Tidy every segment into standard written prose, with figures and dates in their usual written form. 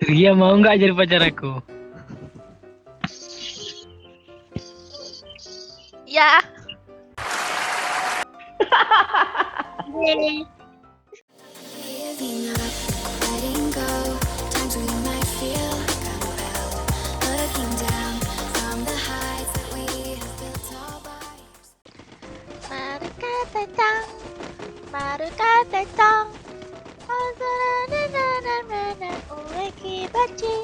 Ria mau nggak jadi pacar aku? Ya. Giving up, letting go. Times we might feel compelled, looking down from the heights that we have built all by. Mari kata cang, mari kata cang. Ueki baci,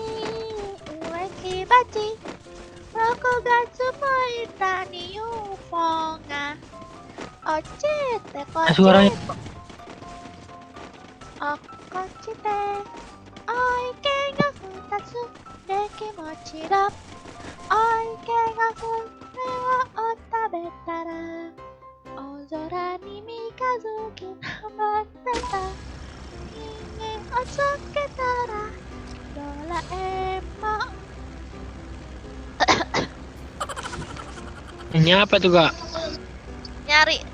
ueki baci. Roko gatsu moi tani ufonga. Ochete Suaranya kochete. Okochite. Oike ga futatsu deki mochiro. Oike ga fune wa otabetara. Ozora ni mikazuki namatteta. Ingin otsuketara. Doraemon. nyanyi apa tuh kak?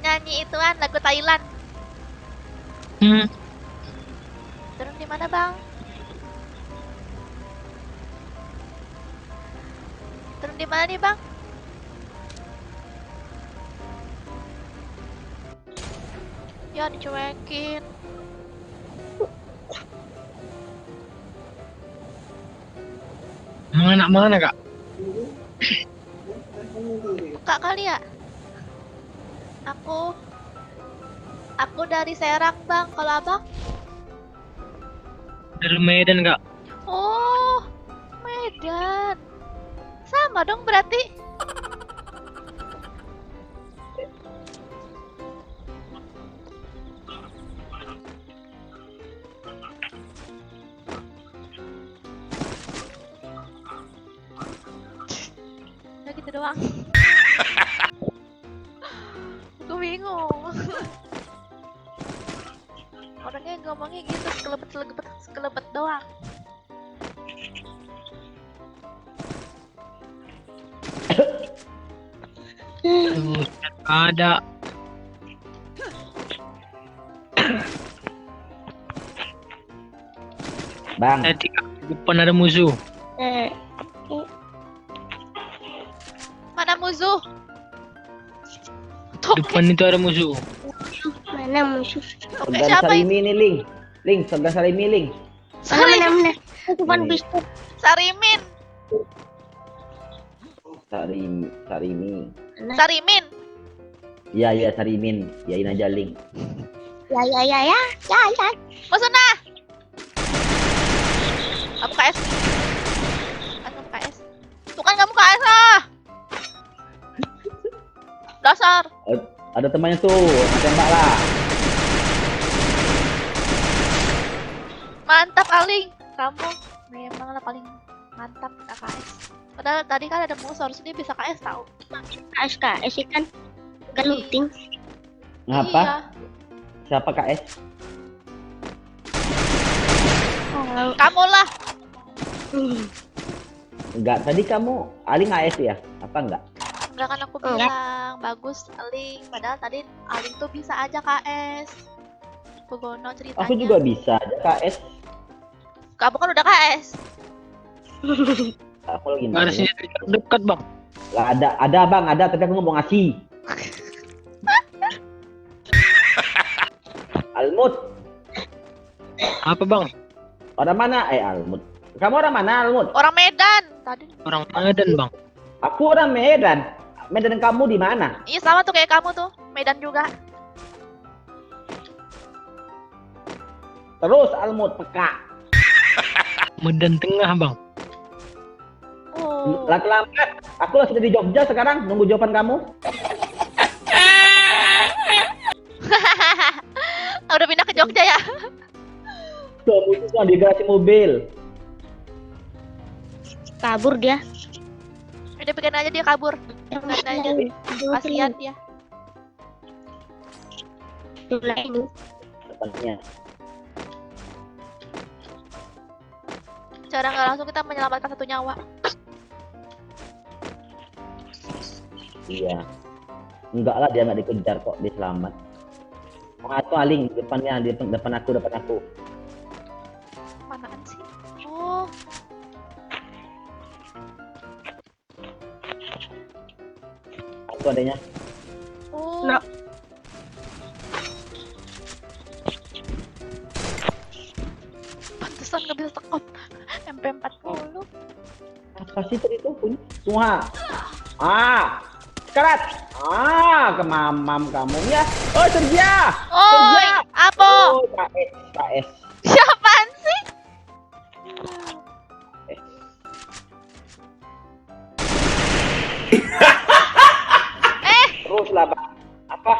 Nyanyi ituan lagu Thailand. Turun di mana, Bang? Turun di mana nih, Bang? Ya, dicuekin. Emang anak mana kak? Buka kali ya? Aku dari Serang, Bang. Kalau Abang? Dari Medan kak. Oh, Medan. Sama dong berarti. Udah gitu doang. Aku bingung. Orangnya ngomongnya gitu, sekelebet doang. Ada. Bang, Tadi kak, di depan ada musuh. Mana musuh? Di Toke, depan itu ada musuh. Mana musuh? toke saudara siapa itu? Salimi nih, Ling. Ling, saudara Salimi, Ling. Mana? Itu kan Ini. bisa. Sarimin. Sarimi. Sarimin. Iya, Sarimin. Yain aja, Ling. Ya. Musuh nah. Kamu KS. Kamu KS. Tuh kan kamu KS ah. Dasar. Ada temannya tuh, tembak lah. Mantap Aling. Kamu memanglah paling mantap KS. Padahal tadi kan ada musuh, harusnya dia bisa KS tahu. SKS kan galuting. Ngapa? Iya. Siapa KS? Oh, Kamu lah. Enggak, tadi kamu Aling AS ya? Apa enggak? Enggak kan aku Enggak. bilang bagus Aling. Padahal tadi Aling tuh bisa aja KS. Begono ceritanya. Aku juga bisa aja KS. Kamu kan udah KS. Aku lagi Nggak ada main. senjata dekat bang. Lah ada bang, ada tapi aku nggak mau ngasih. Almut, Apa bang? orang mana? Almut. Kamu orang mana, Almut? Orang Medan. Tadi. Orang Medan bang. Aku orang Medan. Medan kamu di mana? Iya sama tuh kayak kamu tuh. Medan juga. Terus Almut peka. Medan Tengah bang. Oh. Lambat. Aku sudah di Jogja sekarang nunggu jawaban kamu. Udah pindah ke Jogja ya? Kamu itu di garasi mobil. kabur dia. Udah bikin aja dia kabur. Bikin aja. Kasihan dia. Itulah ini. Depannya. Cara nggak langsung kita menyelamatkan satu nyawa. Iya. Enggak lah, dia nggak dikejar kok, dia selamat. Oh, atau Aling depannya, di depan aku. Manaan sih? Oh, Itu adanya. oh. No. Pantesan nggak bisa tekop. MP40. Apa sih tadi itu punya? Tuha. Karat. Kemamam kamu ya. Oh, Sergia. Oi, apa? Oh, KS. Siapaan sih? Terus lah, Bang. Apa?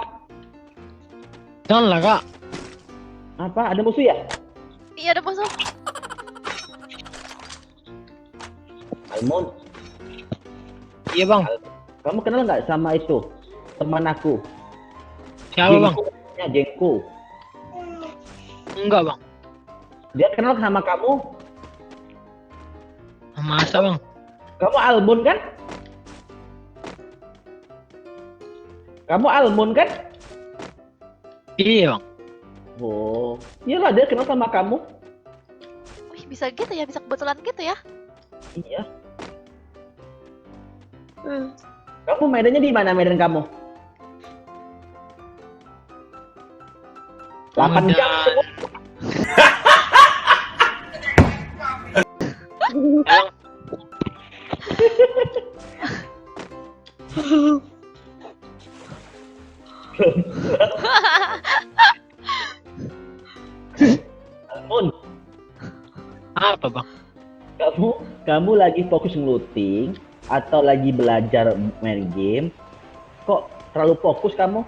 Jangan lah kak. Apa? Ada musuh ya? Iya ada musuh. Almond, Iya bang. kamu kenal nggak sama itu teman aku? Siapa bang? Ya, Jengko. Enggak bang. Dia kenal sama kamu. Masa bang? Kamu Almond kan? Kamu Almond kan? Iya bang. Oh, iyalah dia kenal sama kamu. Wih bisa gitu ya, bisa kebetulan gitu ya. Iya. Hmm. Kamu medannya di mana medan kamu? 8 Medan. jam. Bang, Almond, apa bang? kamu lagi fokus ngeluting atau lagi belajar main game? Kok terlalu fokus kamu?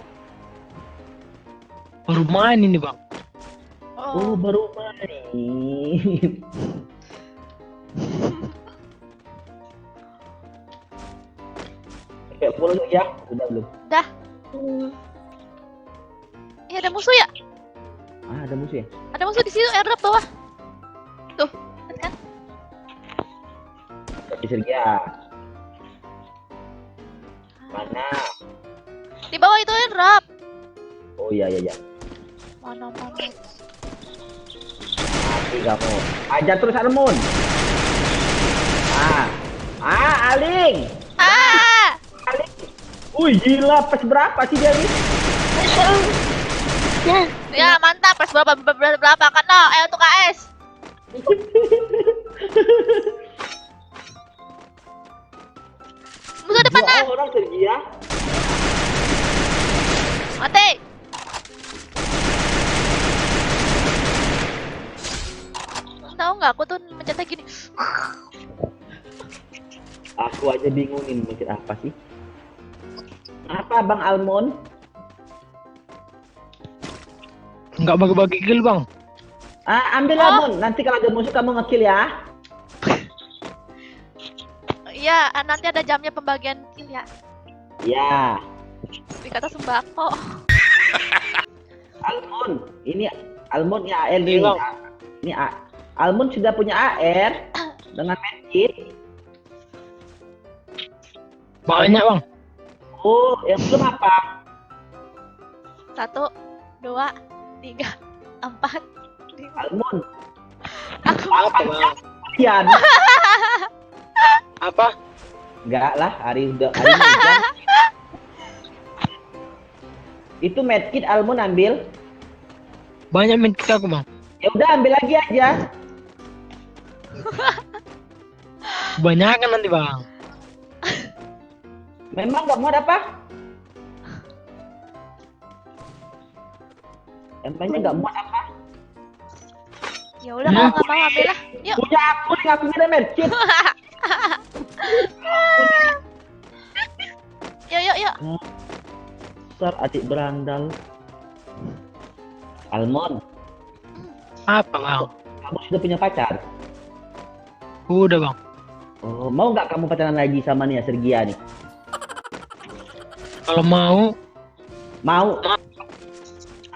Baru main ini bang. Oh, Oh, baru main. Kayak pulang ya? Udah belum? dah. Hmm. Ini ada musuh ya? Ada musuh ya? Ada musuh di situ, airdrop bawah. Tuh, lihat kan? Tapi Sergia. Mana? Di bawah itu airdrop. Oh iya iya iya. Mana. Mati kamu. Ajar terus Almond. Aling. Ah! Aling. Wih gila, pas berapa sih dia nih? Ya, Ya mantap, press berapa kan no? Untuk KS. Musuh depan nah. Dua orang Sergia. Mati. Tahu nggak aku tuh mencetnya gini. Aku aja bingung ini mencet apa sih? Apa Bang Almond? Enggak bagi-bagi kill bang. Ambil Almond. Nanti kalau ada musuh kamu nge-kill ya. Iya, nanti ada jamnya pembagian kill ya. Ya. Dikata sembako. Almond, ini Almond ya AR nih. Iya, Bang. Ini Almond sudah punya AR dengan medkit. Banyak bang. Oh, yang belum apa? 1, 2, 3, 4, 5. Almond. Aku Apa bang? Kalian. Apa? Enggak lah, hari hujan. Itu medkit Almond ambil. Banyak main kita aku bang. Ya udah ambil lagi aja. Kebanyakan nanti bang. Memang nggak mau apa? Emangnya nggak mau apa? ya udah kalau nggak mau ambil lah. Yuk. Punya aku nih, aku punya medkit. Yuk. Besar adik berandal. Almond, Apa bang? kamu sudah punya pacar? Udah bang. Oh, mau nggak kamu pacaran lagi sama nih Sergia nih? Kalau mau, Mau?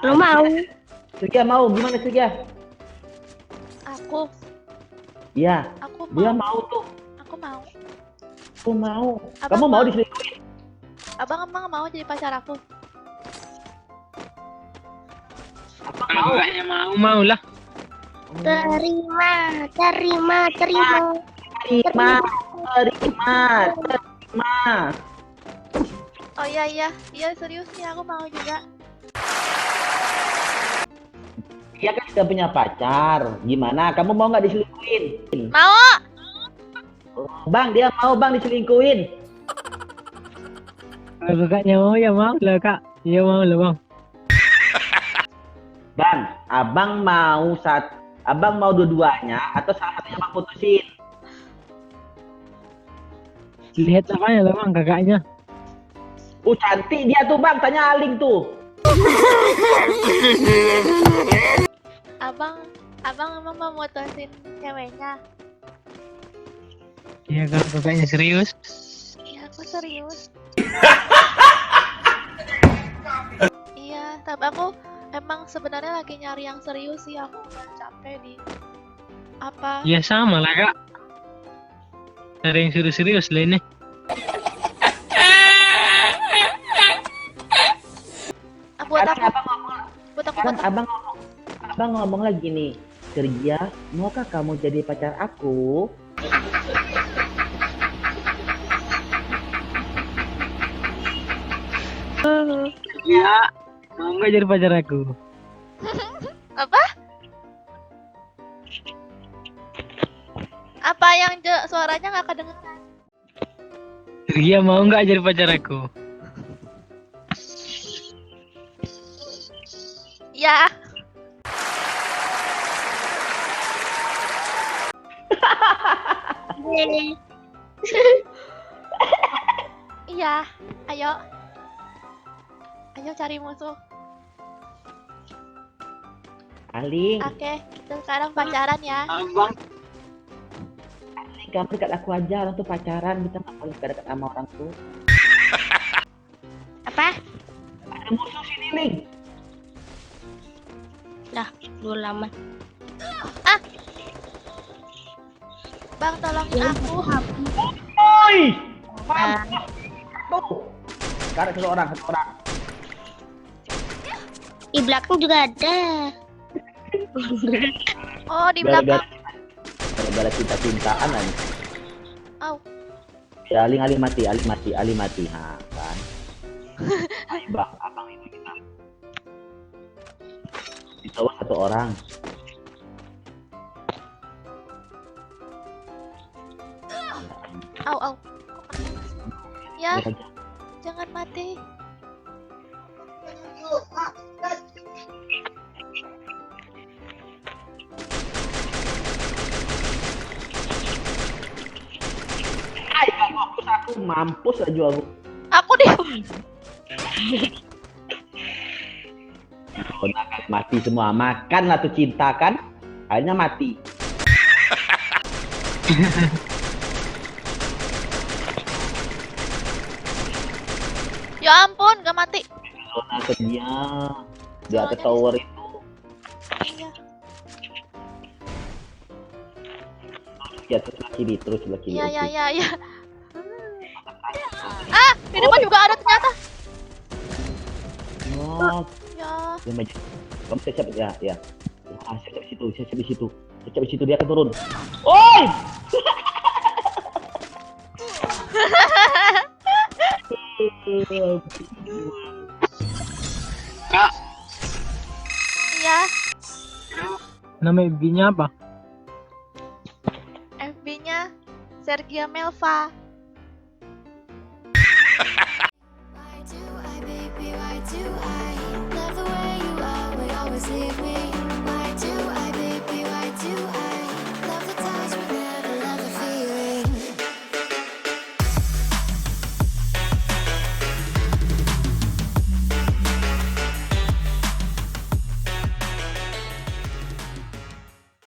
lu mau? Sergia mau? Gimana Sergia? Aku Iya, dia mau. mau tuh. Aku mau. Aku mau. Abang Kamu mau mau? diselingkuhin? Abang emang mau jadi pacar aku? Apa kalau mau? kayaknya mau lah. Terima. Terima. Oh iya serius nih aku mau juga. Dia kan sudah punya pacar. Gimana? Kamu mau nggak diselingkuhin? Mau? Bang, dia mau bang diselingkuhin. Kalau kakaknya mau ya mau lah kak. Iya mau lah bang. Bang, abang mau dua-duanya atau salah satunya bang putusin? Lihat apanya lah bang kakaknya. Cantik dia tuh bang, tanya Aling tuh. Abang emang mau mutusin ceweknya? Iya kalau kakaknya serius. Iya aku serius. Iya, tapi aku emang sebenarnya lagi nyari yang serius sih. Aku udah capek di apa? Ya sama lah kak. Ada yang serius-serius lah ini. Buat Sekarang aku abang ngomong lagi nih. Kerja, maukah kamu jadi pacar aku? Ya. Mau nggak jadi pacar aku? apa? Apa yang suaranya nggak kedengeran? Ria mau nggak jadi pacar aku? Ya. Iya. Ayo. Ayo cari musuh. Aling, Oke, kita sekarang pacaran ya. Abang. kamu dekat aku aja, orang tuh pacaran, kita nggak boleh dekat sama orang tuh. Apa? Ada musuh sini, Ling. Dah, dulu lama. Bang, tolongin aku. Oi! Nah, Tuh. Sekarang satu orang. di belakang juga ada. Oh, di belakang. Gara-gara cinta-cintaan aja. Au. Ya, Aling mati. Ha, kan. Ayo bang, abang itu kita. Di bawah satu orang. Au. Ya, Lihat aja. jangan mati. Aku mampus aja aku. Aku di Oh, nah, mati semua. Makan lah tuh cinta kan. Akhirnya mati. Ya ampun, gak mati. Zona kerja. Dia ke tower itu. Iya. Ya, terus sebelah kiri. Iya, Oke. iya. Di depan juga ada ternyata. Oh, Ya. dia maju. Kamu siap ya. Siap di situ. Dia akan turun. Oi! Kak, Iya. nama ibunya apa? FB-nya Sergia Melva. Why do I, baby, why do I love the way you are, but always leave me